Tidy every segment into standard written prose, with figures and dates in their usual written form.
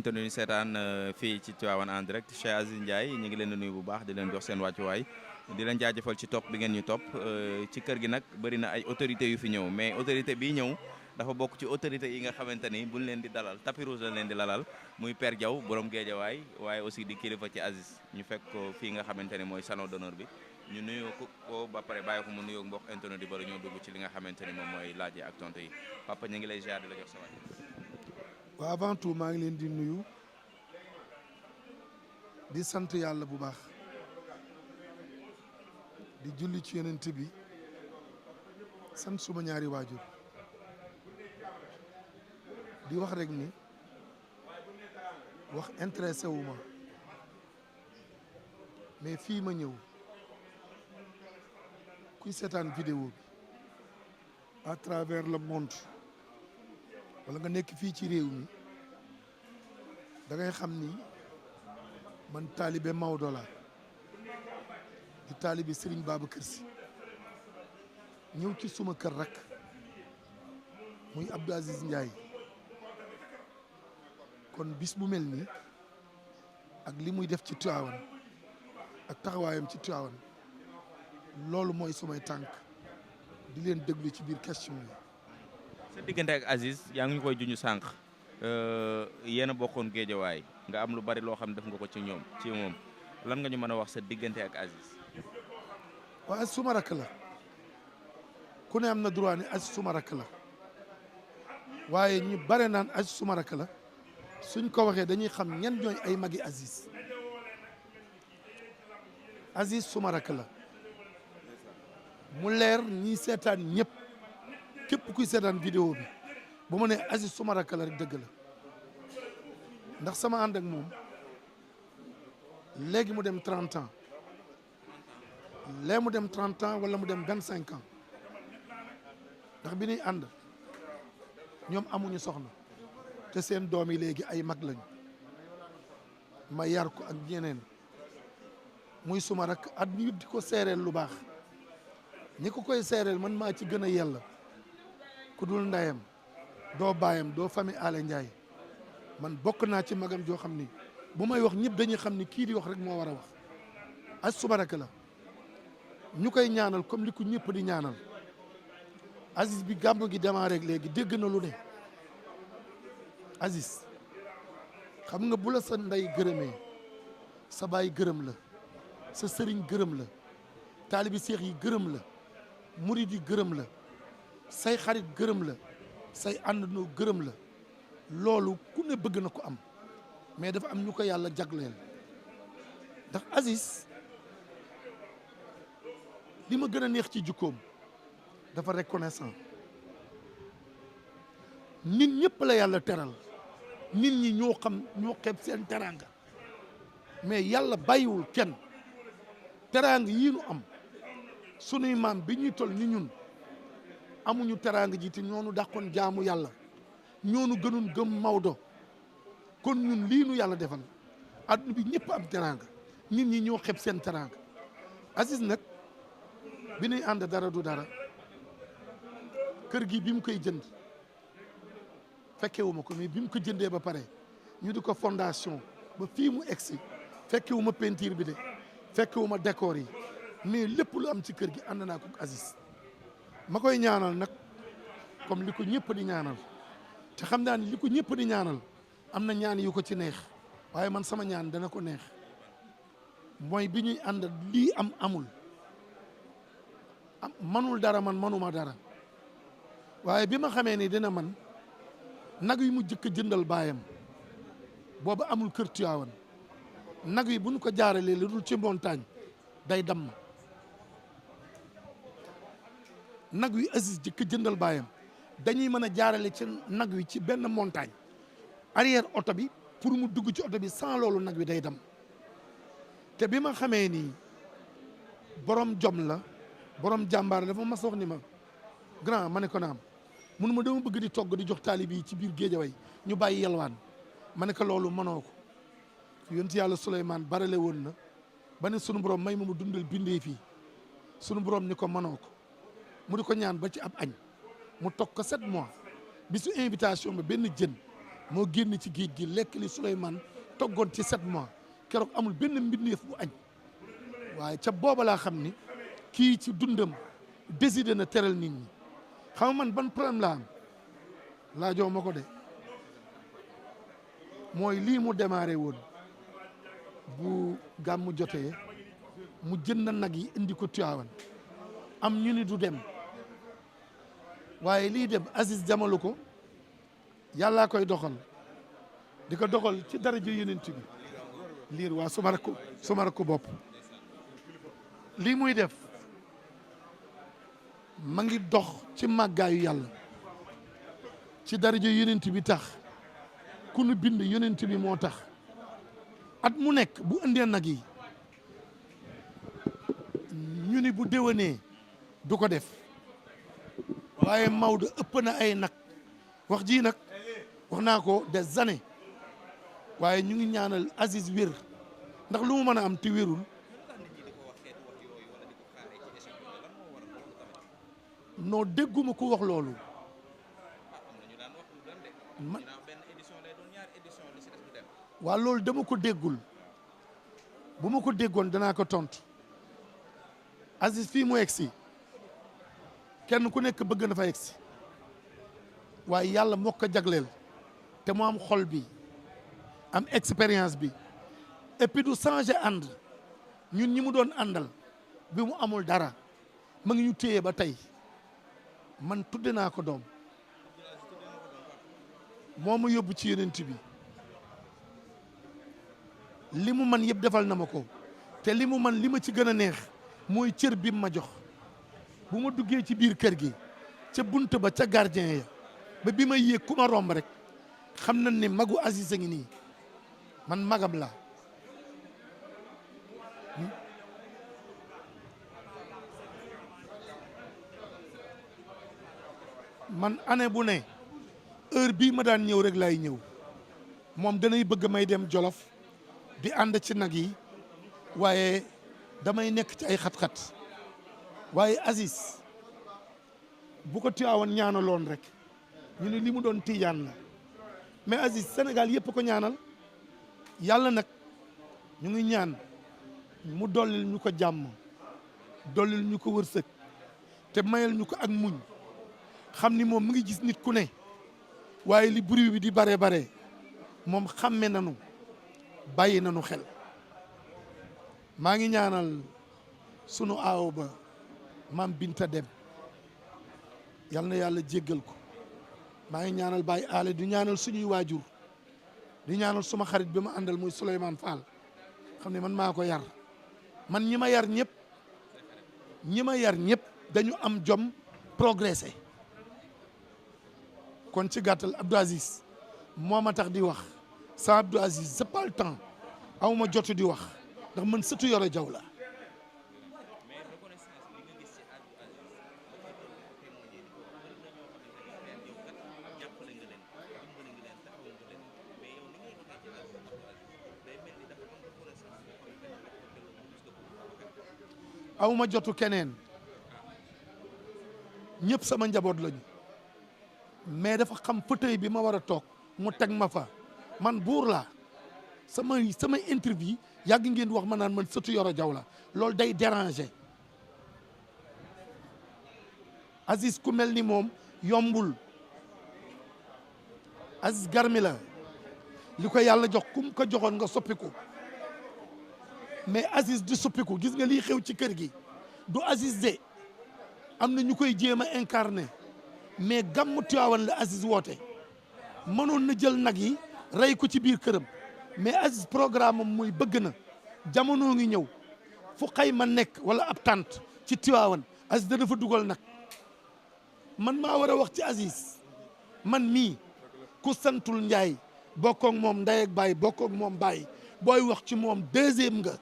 internet yi seetaan fii ci Tivaouane en direct Cheikh Aziz Ndiaye ñu ngi leen di nuyu bu baax di leen jox seen wàccuwaay di leen jaajëfal ci topp bi ngeen ñu topp ci kër gi nag bëri na ay autorités yu fi ñëw mais autorité bii ñëw dafa bokk ci autorité yi nga xamante ni buñ leen di dalal tapis rouge la leen di lalal muy Père Diaw borom Géejawaay waaye aussi di kilifa ci Aziz ñu fekk ko fii nga xamante ni mooy salon d'honneur bi ñu nuyoo ko ba pare bàyyi ko mu nuyoo mbokk internet yi bala ñoo dugg ci li nga xamante ni moom mooy laaj yi ak tontu yi papa ñu ngi lay ziar di la jox sa waay. waaw avant tout maa ngi leen di nuyu di sant yàlla bu baax di julli ci yonent bi sant suma ñaari waajur di wax rek ni wax intéressé wu ma mais fii ma ñëw kuy seetaan vidéo bi à travers le monde wala nga nekk fii ci réew mi da ngay xam ni man taalibe Maodo la di taalibe Serigne Babacar Sy ñëw ci suma kër rek muy Abdou Aziz Ndiaye kon bis bu mel nii ak li muy def ci Tivaouane ak taxawaayam ci Tivaouane loolu mooy sumay tànk di leen déglu ci biir question yi. sa diggante ak Aziz yaa ngi ñu koy juñu sànq yéen a bokkoon Géejawaay nga am lu bari loo xam def nga ko ci moom lan nga ñu mën a wax sa diggante ak Aziz. waaw Aziz suma rakk la ku ne am na droit ni Aziz suma rakk la waaye ñu bare naan Aziz suma rakk la suñ ko waxee dañuy xam ñan ñooy ay magi Aziz. Aziz suma rakk la mu leer ñi seetaan ñëpp képp kuy seetaan vidéo bi bu ma nee Aziz suma rakk la rek dëgg la ndax sama ànd ak moom léegi mu dem 30 ans léegi mu dem 30 ans wala mu dem 25 ans ndax bi ñuy ànd ñoom amuñu soxna te seen doom yi léegi ay mag lañu ma yar ko ak ñeneen muy suma rakk at ñu di ko seereel lu baax ñi ko koy seereel man maa ci gën a yella ku dul ndayam doo baayam doo famille Alé Ndiaye man bokk naa ci magam joo xam ni bu may wax ñëpp dañuy xam ni kii di wax rek moo war a wax Aziz suma rakk la ñu koy ñaanal comme li ko ñëpp di ñaanal Aziz bi gàmmu gi démarré rek léegi dégg na lu ne Aziz xam nga bu la sa ndey gërëmee sa baay gërëm la sa sëriñ gërëm la taalibi seex yi gërëm la murid yi gërëm la say xarit gërëm la say àndandoo gërëm la loolu ku ne bëgg na ko am mais dafa am ñu ko yàlla jagleel ndax Aziz li ma gën a neex ci jukkoom dafa reconnaissant nit ñëpp la yàlla teral nit ñi ñoo xam ñoo xeeb seen teraanga mais yàlla bàyyiwul kenn teraanga yii nu am sunuy maam bi ñuy tol ni ñun amuñu teraanga ji te ñoonu dàqoon jaamu yàlla ñoonu gënoon gëm Maodo kon ñun lii nu yàlla defal adduna bi ñëpp am teraanga nit ñi ñoo xeeb seen teraanga Aziz nag bi ñuy ànd dara du dara kër gi bi mu koy jënd fekkewuma ko mais bi mu ko jëndee ba pare ñu di ko fondation ba fii mu egsi fekkewuma peinture bi de fekkewuma décor yi mais lépp lu am ci kër gi ànd naa ko Aziz ma koy ñaanal nag comme li ko ñëpp di ñaanal te xam naa ni li ko ñëpp di ñaanal am na ñaan yu ko ci neex waaye man sama ñaan dana ko neex mooy bi ñuy ànd lii amul manul dara man manuma dara waaye bi ma xamee ni dina man nag yi mu jëkk jëndal baayam booba amul kër Tivaouane nag yi bu ñu ko jaaralee lu dul ci montagne day damm nag wi Aziz jëkk jëndal baayam dañuy mën a jaarale ci nag wi ci benn montagne arrière oto bi pour mu dugg ci oto bi sans loolu nag wi day dam te bi ma xamee ni borom jom la borom jàmbaar dafa mas wax ni ma grand ma ne ko naam mun ma dama bëgg di togg di jox taalib yi ci biir Géejawaay ñu bàyyi yelwaan ma ne ko loolu mënoo ko yonent yàlla Souleymane barale woon na ba ne sunu borom may ma mu dundal bindee fii sunu borom ni ko mënoo ko mu di ko ñaan ba ci ab añ mu toog ko 7 mois bisu invitation ba benn jën moo génn ci géej gi lekk li Souleymane toggoon ci 7 mois keroog amul benn mbindeef bu añ waaye ca booba laa xam ni kii ci dundam décidé na teral nit ñi xam nga man ban problème laa am laajoo ma ko de mooy lii mu démarré woon bu gàmmu jotee mu jënd nag yi indi ko Tiwaawan am ñu ni du dem waaye lii dem Aziz jamalu ko yàllaa koy doxal di ko doxal ci daraja yonent bi liir waa suma rakku bopp lii muy def ma ngi dox ci màggaayu yàlla ci daraja yonent bi tax ku nu bind yonent bi moo tax at mu nekk bu indee nag yi ñu ni bu déwénee du ko def waaye Maodo ëpp na ay nag wax ji nag wax naa ko des années waaye ñu ngi ñaanal Aziz wér ndax lu mu mën a am te wérul noo dégguma ko wax loolu waa loolu dama ko déggul bu ma ko déggoon danaa ko tontu Aziz fii mu egsi kenn ku nekk bëgg na fa egsi waaye yàlla moo ko jagleel te mu am xol bi am expérience bi et puis du changer ànd ñun ñi mu doon àndal bi mu amul dara ma ngi ñu téye ba tey man tudde naa ko doom moo ma yóbbu ci yonent bi li mu man yëpp defal na ma ko te li mu man li ma ci gën a neex mooy cër bi ma jox bu ma duggee ci biir kër gi ca bunt ba ca gardien ya ba bi ma yéeg ku ma romb rek xam nañ ne magu Aziz a ngi nii man magam la man année bu ne heure bii ma daan ñëw rek laay ñëw moom danay bëgg may dem Jolof di ànd ci nag yi waaye damay nekk ci ay xat-xat waaye Aziz bu ko Tiwaawan ñaanaloon rek ñu ne li mu doon tiijaan la mais Aziz Sénégal yëpp ko ñaanal yàlla nag ñu ngi ñaan mu dollil ñu ko jàmm dollil ñu ko wërsëg te mayal ñu ko ak muñ xam ni moom mu ngi gis nit ku ne waaye li bruit bi di bare moom xàmme nanu bàyyi nanu xel maa ngi ñaanal sunu aaw ba maam Binta Dem yal na yàlla jéggal ko maa ngi ñaanal Baye Ale di ñaanal suñuy waajur di ñaanal suma xarit bi ma àndal muy Souleymane Fall xam ne man maa ko yar man ñi ma yar ñëpp dañu am jom progressé kon ci gàttal Abdou Aziz moo ma tax di wax sans Abdou Aziz c'est pas le temps aw ma jotu di wax ndax man sëtu Yoro Jaw la aw ma jotu keneen ñëpp sama njaboot lañu mais dafa xam fauteuil bi ma war a toog mu teg ma fa man buur laa sama interview yàgg ngeen wax ma naan man sëtu Yoro Jaw la loolu day déranger Aziz ku mel ni moom yombul Aziz garmi la li ko yàlla jox kum ko joxoon nga soppiku mais Aziz di soppiku gis nga lii xew ci kër gi du Aziz de am na ñu koy jéem a incarné mais gàmmu Tiwaawan la Aziz woote mënoon na jël nag yi rey ko ci biir këram mais Aziz programme am mooy bëgg na jamono ngi ñëw fu xayma nekk wala ab tànt ci Tiwaawan Aziz dana fa dugal nag man maa war a wax ci Aziz man mii ku santul Njaay bokkoog moom ndey ak baay bokkoog moom baay booy wax ci moom deuxième nga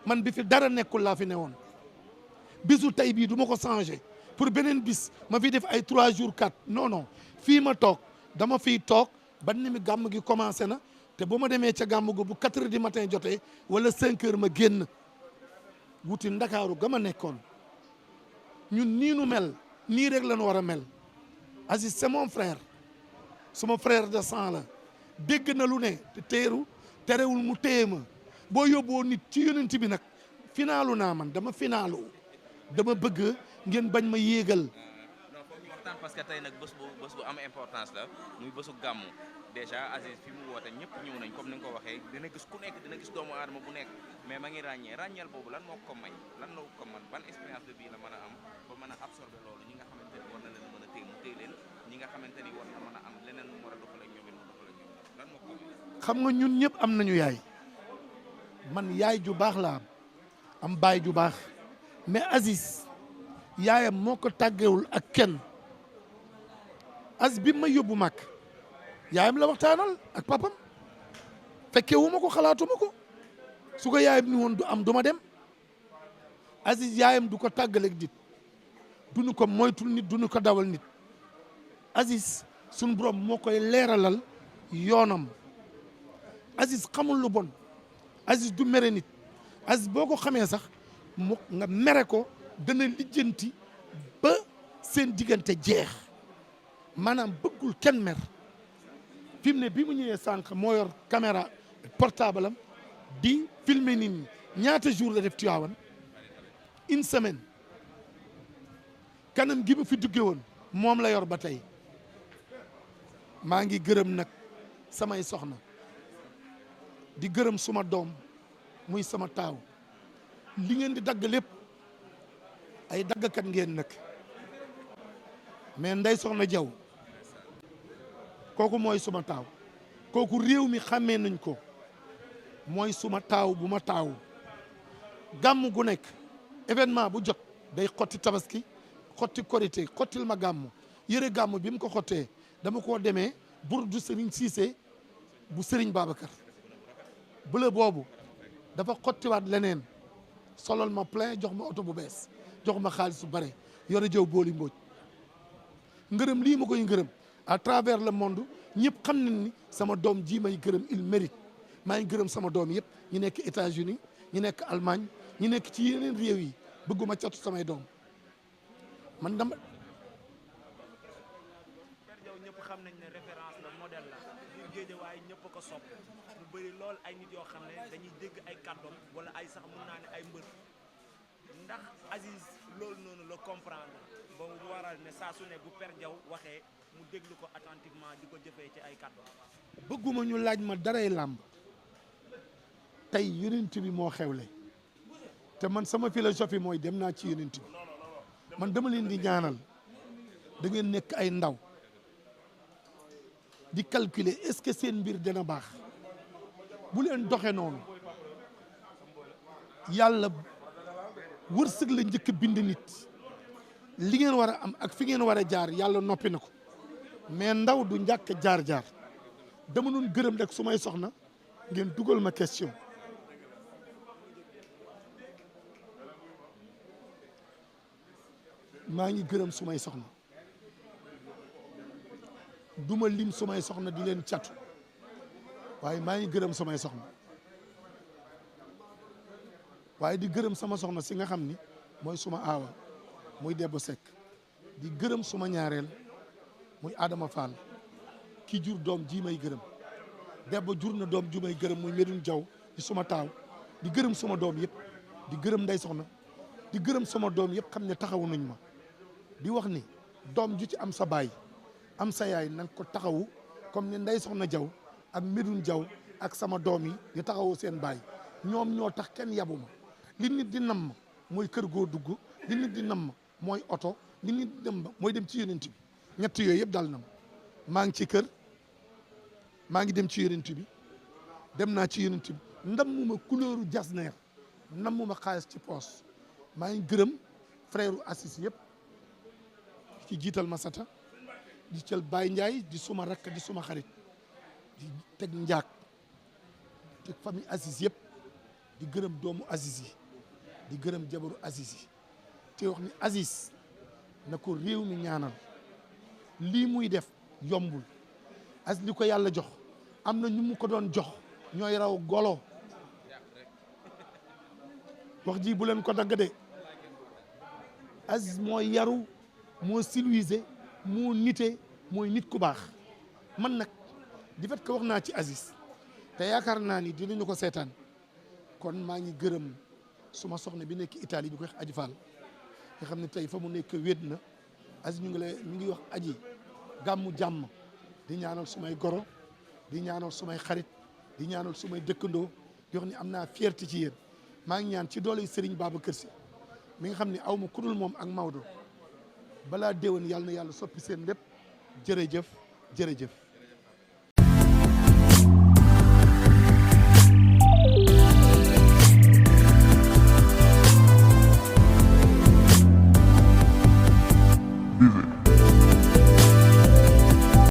man bi fi dara nekkul laa fi newoon bisu tey bii du ma ko changé pour beneen bis ma fi def ay 3 jours 4 non fii ma toog dama fiy toog ba ni mi gàmm gi commencé na te bu ma demee ca gàmm go bu 4 heures du matin jotee wala 5 heures ma génn wuti ndakaaru ga ma nekkoon ñun nii nu mel nii rek la ñu war a mel Aziz c'est mon frère suma frère de sang la dégg na lu ne te terewul mu téye ma boo yóbboo nit ci yonent bi nag finaalu naa man dama finaalu dama bëgg ngeen bañ ma yéegal. non foog ñu waxtaan parce que tey nag bés bu am importance la muy bésu gàmmu déjà Aziz fi mu woote ñëpp ñëw nañ comme ni nga ko waxee dina gis ku nekk dina gis doomu aadama bu nekk mais ma ngi ràññeel boobu lan moo ko may lan la ko man ban expérience de vie la mën a am ba mën a absorber loolu ñi nga xamante ni war na leen mën a téye mu téye leen ñi nga xamante ni war na mën a am leneen mu war a doxal ak ñoom it mu doxal ak ñoom lan moo ko may. xam nga ñun ñëpp am nañu yaay man yaay ju baax laa am baay ju baax mais Aziz yaayam moo ko tàggewul ak kenn Aziz bi ma yóbbu màkk yaayam la waxtaanal ak papam fekke wu ma ko xalaatuma ko su ko yaayam ni woon du am du ma dem Aziz yaayam du ko tàggaleeg nit duñu ko moytul nit duñu ko dawal nit Aziz suñu borom moo koy leeralal yoonam Aziz xamul lu bon Aziz du mere nit Aziz boo ko xamee sax mu nga mere ko dana lijjanti ba seen diggante jeex maanaam bëggul kenn mer fi mu ne bi mu ñëwee sànq moo yor caméra portable am di filmer nit ñi ñaata jour la def Tivaouane une semaine kanam gi mu fi dugge woon moom la yor ba tey maa ngi gërëm nag samay soxna di gërëm suma doom muy sama taaw li ngeen di dagg lépp ay daggkat ngeen nag mais Ndeye Soxna Diaw kooku mooy suma taaw kooku réew mi xàmmee nañ ko mooy suma taaw bu ma taaw gàmm gu nekk événement bu jot day xotti tabaski xotti korité xottil ma gàmm yëre gàmm bi mu ko xottee dama koo demee burdu Serigne Cissé bu Serigne Babacar bleu boobu dafa xottiwaat leneen solal ma plein jox ma oto bu bees jox ma xaalis bu bare yore jëw booli mbooj ngërëm lii ma koy ngërëm à travers le monde ñëpp xam nañ ni sama doom ji may gërëm il mérite maa ngi gërëm sama doom yëpp ñu nekk États-Unis ñu nekk Allemagne ñu nekk ci yeneen réew yi bëgguma catu samay doom man dama. Père Diaw ñëpp xam nañ ne référence la modèle la biir Géejawaay ñëpp ko sopp mu bëri lool ay nit yoo xam ne dañuy dégg ay kàddoom wala ay sax mun naa ne ay mbër ndax Aziz loolu noonu la comprendre ba mu waral ne saa su ne bu Père Diaw waxee mu déglu ko attentivement di ko jëfee ci ay kàddoom. bëgguma ñu laaj ma daray làmb tey yonent bi moo xewle te man sama philosophie mooy dem naa ci yonent bi man dama leen di ñaanal da ngeen nekk ay ndaw di calculer est-ce que seen mbir dina baax bu leen doxe noonu yàlla wërsëg la njëkk bind nit li ngeen war a am ak fi ngeen war a jaar yàlla noppi na ko mais ndaw du njàkk jaar-jaar dama doon gërëm rek su may soxna ngeen dugal ma question maa ngi gërëm su may soxna duma lim su may soxna di leen catu waaye maa ngi gërëm samay soxna waaye di gërëm sama soxna si nga xam ni mooy suma aawa muy Debbo Seck di gërëm suma ñaareel muy Adama Fall ki jur doom ji may gërëm Debbo jur na doom ju may gërëm muy Medoune Diaw di suma taaw di gërëm suma doom yëpp di gërëm Ndey Soxna di gërëm sama doom yëpp xam ne taxawu nañ ma di wax ni doom ju ci am sa baay am sa yaay nanga ko taxawu comme ni Ndey Soxna Diaw ak Medoune Diaw ak sama doom yi di taxawu seen baay ñoom ñoo tax kenn yabu ma li nit di namm mooy kër goo dugg li nit di namm mooy oto li nit di namm mooy dem ci yonent bi ñett yooyu yëpp dal na ma maa ngi ci kër maa ngi dem ci yonent bi dem naa ci yonent bi ndammuma couleuru jasneer ndammuma xaalis ci poos maa ngi gërëm frère Assis yëpp ci jiital Masata di jël Baye Ndiaye di suma rakk di suma xarit di teg njaag teg famille Assis yëpp di gërëm doomu Assis yi di gërëm jabaru Assis yi te wax ni Assis na ko réew mi ñaanal lii muy def yombul Assis li ko yàlla jox am na ñu mu ko doon jox ñooy raw golo wax ji bu leen ko dagg de Assis moo yaru moo civilisé moo nite mooy nit ku baax man nag di fait que wax naa ci Aziz te yaakaar naa ni dinañu ko seetaan kon maa ngi gërëm suma soxna bi nekk Italie ñu koy wax Aji Fall nga xam ne tey fa mu nekk wéet na Aziz ñu ngi wax aji gàmmu jàmm di ñaanal sumay goro di ñaanal sumay xarit di ñaanal sumay dëkkandoo di wax ni am naa fierté ci yéen maa ngi ñaan ci doole Serigne Babacar Sy mi nga xam ne aw ma kudul moom ak Maodo balaa déwén yàlla na yàlla soppi seen lépp jërëjëf jërëjëf